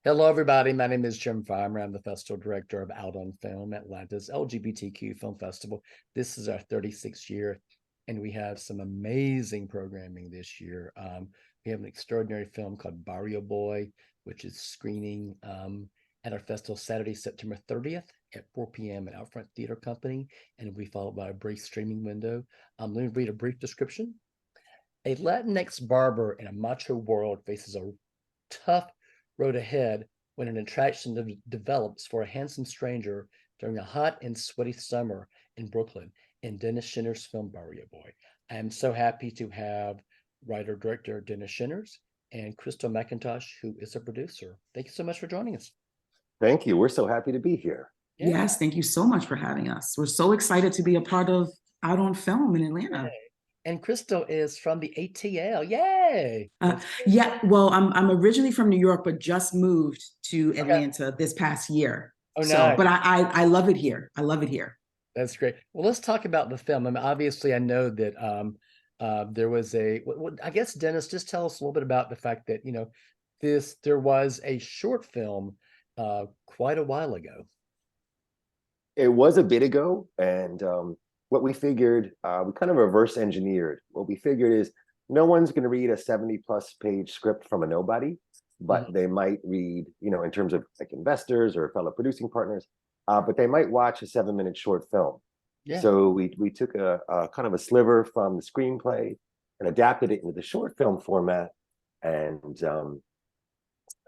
Hello, everybody. My name is Jim Farmer. I'm the festival director of Out on Film, Atlanta's LGBTQ film festival. This is our 36th year, and we have some amazing programming this year. We have an extraordinary film called Barrio Boy, which is screening at our festival Saturday, September 30th at 4 p.m. at Outfront Theater Company, and will be followed by a brief streaming window. Let me read a brief description. A Latinx barber in a macho world faces a tough road ahead when an attraction develops for a handsome stranger during a hot and sweaty summer in Brooklyn in Dennis Shinners' film Barrio Boy. I am so happy to have writer-director Dennis Shinners and Crystal McIntosh, who is a producer. Thank you so much for joining us. Thank you. We're so happy to be here. Yeah. Yes, thank you so much for having us. We're so excited to be a part of Out on Film in Atlanta. And Crystal is from the ATL. Yay! Yeah, well, I'm originally from New York, but just moved to Atlanta this past year. Oh, so, nice. But I love it here. I love it here. That's great. Well, let's talk about the film. I mean, obviously, I know that there was I guess, Dennis, just tell us a little bit about the fact that, there was a short film quite a while ago. It was a bit ago, and what we figured, we kind of reverse engineered. What we figured is no one's going to read a 70+ page script from a nobody, but they might read, in terms of like investors or fellow producing partners, but they might watch a 7-minute short film. Yeah. So we took a kind of a sliver from the screenplay and adapted it into the short film format, and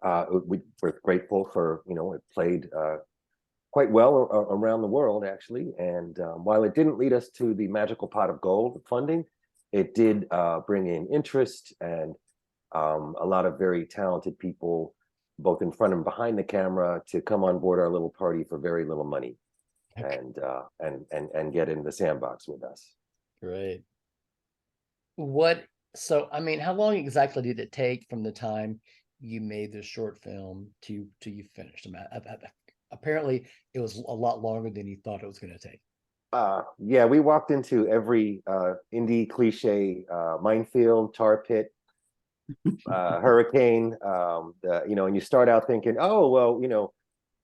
we're grateful for, it played quite well around the world, actually. And while it didn't lead us to the magical pot of gold funding, it did bring in interest and a lot of very talented people, both in front and behind the camera, to come on board our little party for very little money, and get in the sandbox with us. Great. So, I mean, how long exactly did it take from the time you made the short film to you finished? Apparently it was a lot longer than you thought it was going to take. Yeah, we walked into every indie cliche minefield, tar pit, hurricane, and you start out thinking, oh, well,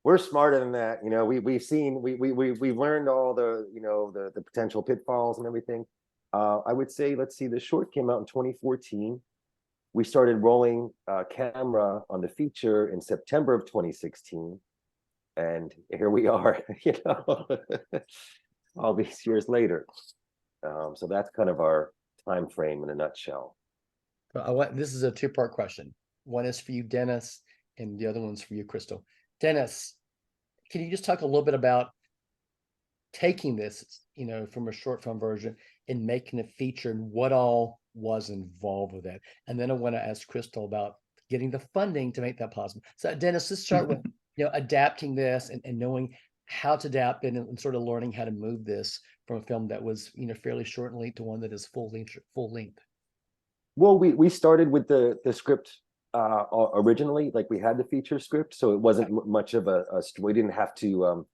we're smarter than that. We've learned all the potential pitfalls and everything. I would say, let's see, the short came out in 2014. We started rolling camera on the feature in September of 2016. And here we are, all these years later. So that's kind of our time frame in a nutshell. This is a two-part question. One is for you, Dennis, and the other one's for you, Crystal. Dennis, can you just talk a little bit about taking this, from a short film version and making a feature, and what all was involved with that? And then I want to ask Crystal about getting the funding to make that possible. So, Dennis, let's start with adapting this and knowing how to adapt it, and sort of learning how to move this from a film that was, fairly short and length to one that is full length. Well, we started with the script originally, like we had the feature script, so it wasn't much of we didn't have to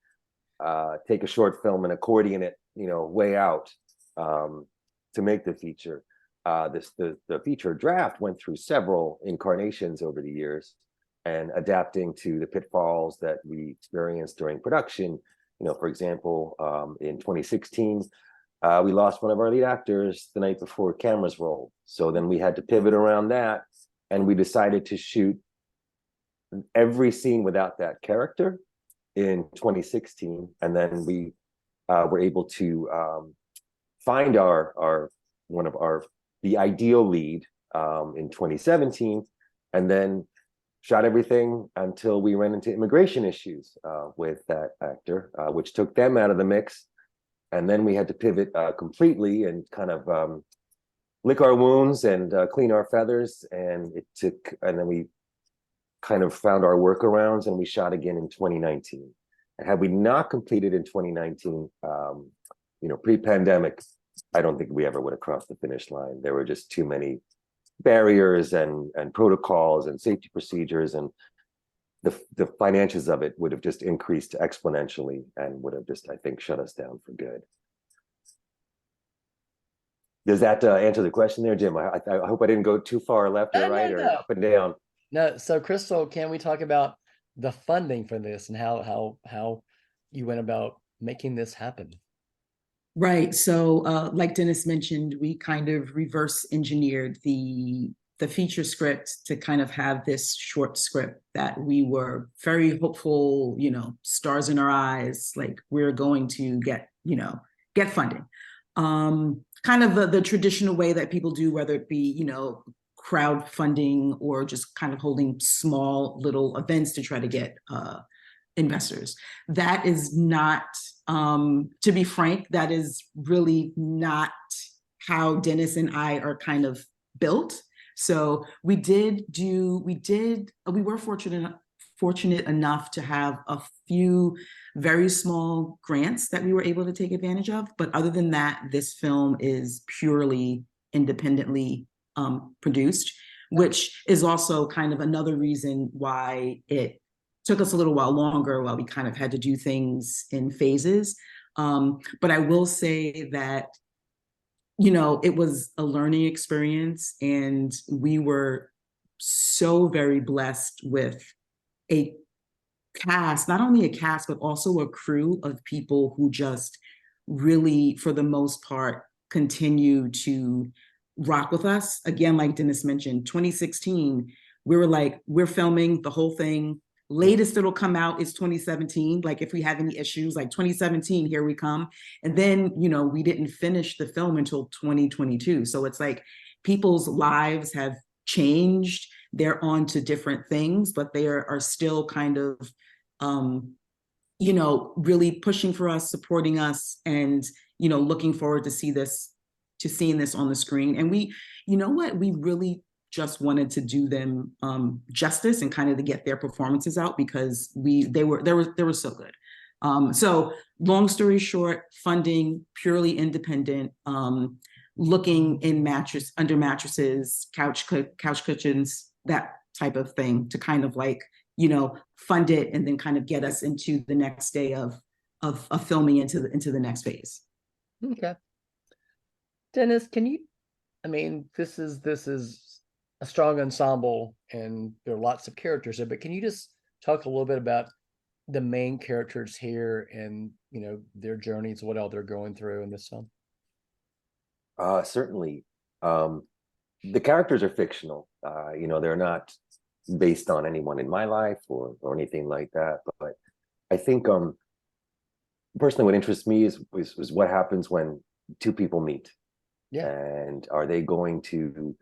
take a short film and accordion it, way out to make the feature. The feature draft went through several incarnations over the years, and adapting to the pitfalls that we experienced during production. For example, in 2016, we lost one of our lead actors the night before cameras rolled. So then we had to pivot around that, and we decided to shoot every scene without that character in 2016. And then we were able to find the ideal lead in 2017, and then shot everything until we ran into immigration issues with that actor, which took them out of the mix. And then we had to pivot completely and kind of lick our wounds and clean our feathers. And then we kind of found our workarounds, and we shot again in 2019. And had we not completed in 2019, pre-pandemic, I don't think we ever would have crossed the finish line. There were just too many barriers and protocols and safety procedures, and the finances of it would have just increased exponentially and would have just, I think, shut us down for good. Does that answer the question there, Jim? I hope I didn't go too far left or right or up and down. No. So, Crystal, can we talk about the funding for this and how you went about making this happen. Right. So, like Dennis mentioned, we kind of reverse engineered the feature script to kind of have this short script that we were very hopeful, stars in our eyes, like we're going to get funding. Kind of the traditional way that people do, whether it be, crowdfunding or just kind of holding small little events to try to get investors. That is not, to be frank, that is really not how Dennis and I are kind of built. So we were fortunate enough to have a few very small grants that we were able to take advantage of. But other than that, this film is purely independently produced, which is also kind of another reason why it took us a little while longer while we kind of had to do things in phases. But I will say that, it was a learning experience, and we were so very blessed with a cast, not only a cast, but also a crew of people who just really, for the most part, continue to rock with us. Again, like Dennis mentioned, 2016, we were like, we're filming the whole thing. Latest it'll come out is 2017. Like if we have any issues, like 2017, here we come. And then, we didn't finish the film until 2022. So it's like people's lives have changed. They're on to different things, but they are still kind of, really pushing for us, supporting us, and, looking forward to seeing this on the screen. And we really just wanted to do them justice and kind of to get their performances out, because they were so good. So long story short, funding purely independent, looking in under mattresses, couch cushions, that type of thing, to kind of like, fund it and then kind of get us into the next day of filming into the next phase. Okay. Dennis, this is a strong ensemble and there are lots of characters there, but can you just talk a little bit about the main characters here and, their journeys, what all they're going through in this film? Certainly. The characters are fictional. They're not based on anyone in my life or anything like that. But I think personally what interests me is what happens when two people meet. Yeah. And are they going to,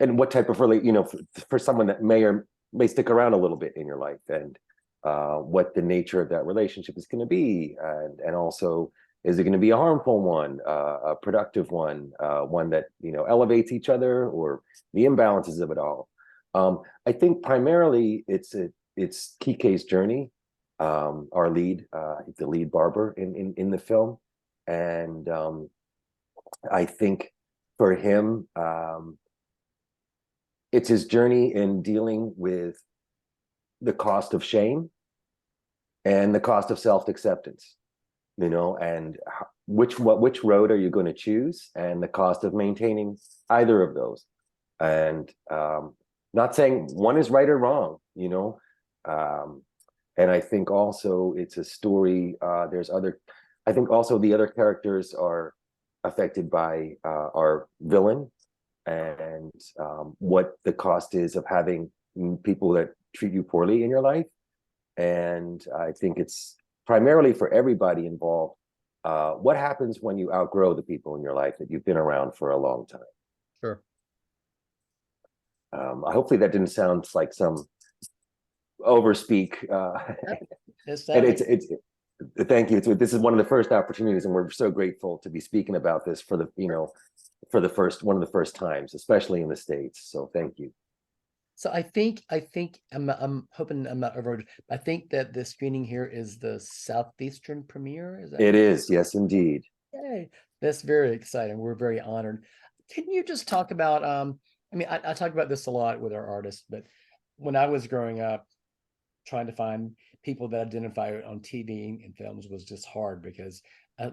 and what type of for someone that may stick around a little bit in your life, and what the nature of that relationship is going to be, and also, is it going to be a harmful one, a productive one, one that elevates each other, or the imbalances of it all. I think primarily it's Kike's journey, our lead, the lead barber in the film, and I think for him, it's his journey in dealing with the cost of shame and the cost of self-acceptance, and which road are you going to choose, and the cost of maintaining either of those. And not saying one is right or wrong, and I think also it's a story. I think also the other characters are affected by our villain, and what the cost is of having people that treat you poorly in your life. And I think it's primarily for everybody involved. What happens when you outgrow the people in your life that you've been around for a long time? Sure. Hopefully that didn't sound like some overspeak. And it's thank you. This is one of the first opportunities, and we're so grateful to be speaking about this for one of the first times, especially in the States. So thank you. So I think I'm hoping I'm not over. I think that the screening here is the Southeastern premiere. Is that it? Is, yes, indeed. Yay. That's very exciting. We're very honored. Can you just talk about I talk about this a lot with our artists, but when I was growing up, trying to find people that identify on TV and films was just hard, because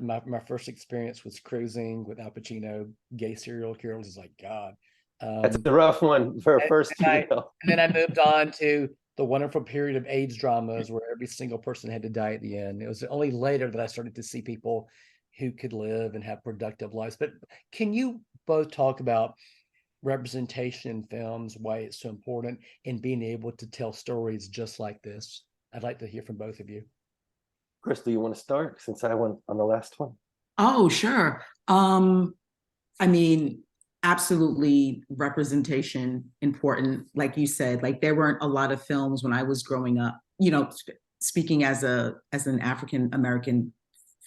my first experience was Cruising with Al Pacino, gay serial killers. Is like, God. That's a rough one for a first. And then I moved on to the wonderful period of AIDS dramas where every single person had to die at the end. It was only later that I started to see people who could live and have productive lives. But can you both talk about representation in films, why it's so important, and being able to tell stories just like this? I'd like to hear from both of you. Crystal, you want to start since I went on the last one? Oh, sure. I mean, absolutely representation important. Like you said, like there weren't a lot of films when I was growing up, speaking as an African American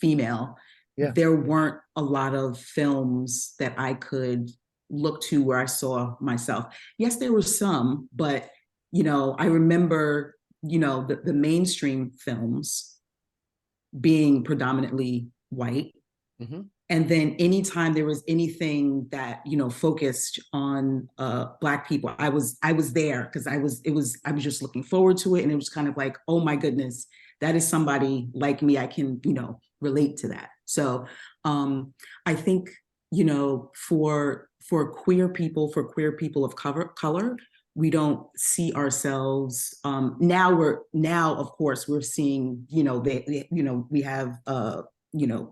female, Yeah. there weren't a lot of films that I could look to where I saw myself. Yes, there were some, but I remember, the mainstream films being predominantly white. Mm-hmm. And then anytime there was anything that focused on Black people, I was there because I was just looking forward to it, and it was kind of like, oh my goodness, that is somebody like me. I can relate to that. So I think for queer people, of color, we don't see ourselves now of course we're seeing we have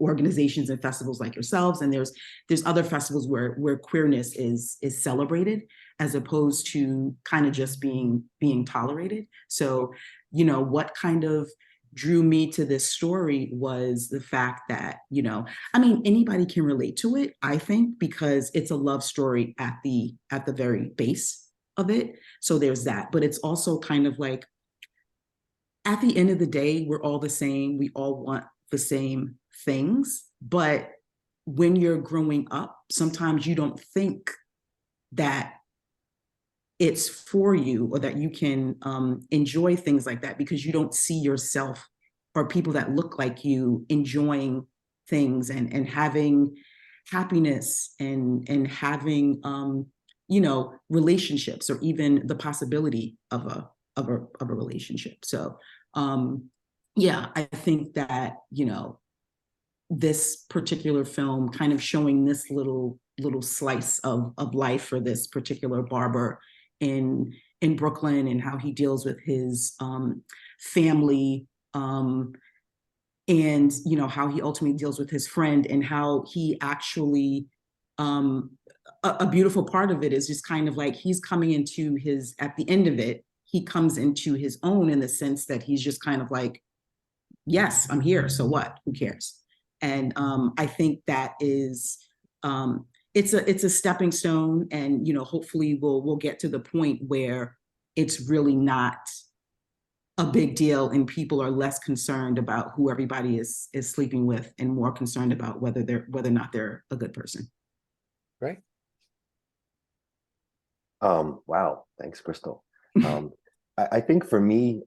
organizations and festivals like yourselves, and there's other festivals where queerness is celebrated as opposed to kind of just being tolerated. So what kind of drew me to this story was the fact that anybody can relate to it, I think, because it's a love story at the very base of it. So there's that, but it's also kind of like, at the end of the day, we're all the same. We all want the same things. But when you're growing up, sometimes you don't think that it's for you, or that you can enjoy things like that, because you don't see yourself or people that look like you enjoying things and having happiness and having relationships, or even the possibility of a relationship. So yeah, I think that this particular film kind of showing this little slice of life for this particular barber in Brooklyn, and how he deals with his family, and how he ultimately deals with his friend, and how he actually a beautiful part of it is just kind of like he's coming into his, at the end of it, he comes into his own, in the sense that he's just kind of like, yes, I'm here, so what, who cares? And I think that is it's a stepping stone, and hopefully we'll get to the point where it's really not a big deal, and people are less concerned about who everybody is sleeping with, and more concerned about whether or not they're a good person. Right. Wow, thanks, Crystal. I think for me,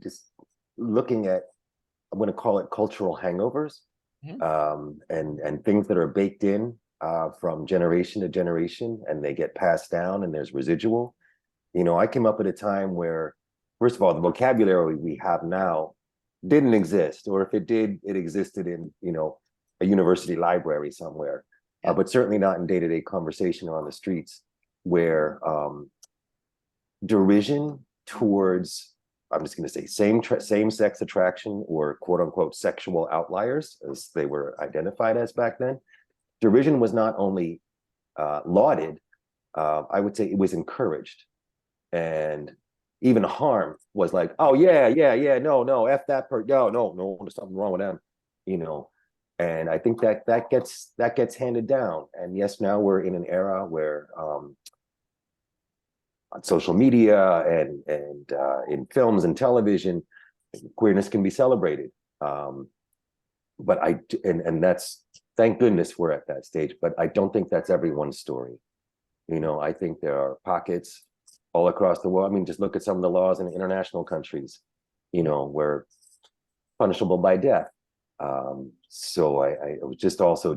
just looking at, I'm going to call it cultural hangovers, and things that are baked in from generation to generation, and they get passed down, and there's residual. I came up at a time where, first of all, the vocabulary we have now didn't exist, or if it did, it existed in a university library somewhere, but certainly not in day-to-day conversation or on the streets, where derision towards, I'm just going to say, same-sex attraction, or quote unquote sexual outliers, as they were identified as back then. Derision was not only lauded, I would say it was encouraged. And even harm was like, oh yeah, no, F that per, no, there's something wrong with them, And I think that gets handed down. And yes, now we're in an era where on social media and in films and television, queerness can be celebrated. But that's, thank goodness we're at that stage, but I don't think that's everyone's story. I think there are pockets all across the world. I mean, just look at some of the laws in international countries, where punishable by death. So I was just also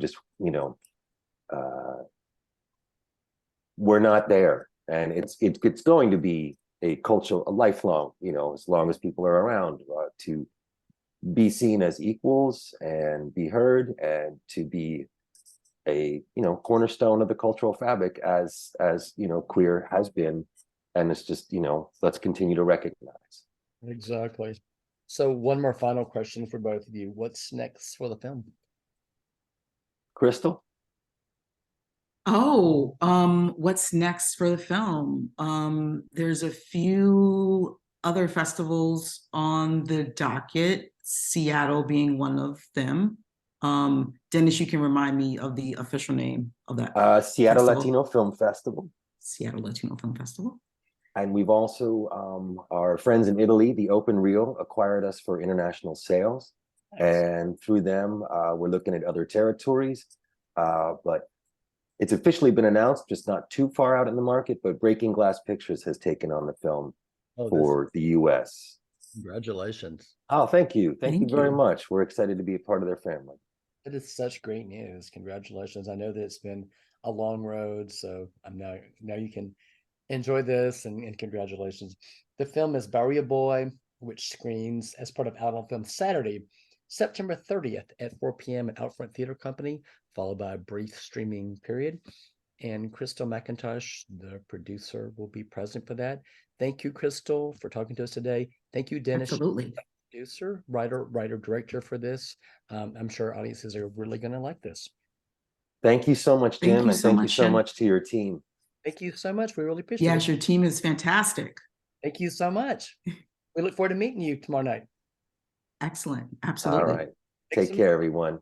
we're not there. And it's going to be a lifelong, as long as people are around, to be seen as equals and be heard, and to be a cornerstone of the cultural fabric, as queer has been And it's just, let's continue to recognize. Exactly. So one more final question for both of you. What's next for the film? Crystal? Oh, what's next for the film? There's a few other festivals on the docket, Seattle being one of them. Dennis, you can remind me of the official name of that Seattle festival. Latino Film Festival. Seattle Latino Film Festival. And we've also, our friends in Italy, the Open Reel, acquired us for international sales. Nice. And through them, we're looking at other territories. But it's officially been announced, just not too far out in the market, but Breaking Glass Pictures has taken on the film for the US. Congratulations. Oh, thank you. Thank you Thank very you. much. We're excited to be a part of their family. It is such great news. Congratulations. I know that it's been a long road, so I'm now you can enjoy this and congratulations. The film is Barrio Boy, which screens as part of Out on Film Saturday, September 30th at 4 p.m. at Outfront Theater Company, followed by a brief streaming period. And Crystal McIntosh, the producer, will be present for that. Thank you, Crystal, for talking to us today. Thank you, Dennis, Absolutely. producer, writer, director for this. I'm sure audiences are really going to like this. Thank you so much, Thank Jim, you and so thank you much, so Jim. much to your team. Thank you so much. We really appreciate Yes, it. your team is fantastic. Thank you so much. We look forward to meeting you tomorrow night. Excellent. All Absolutely. right. Thanks Take so care, much. everyone.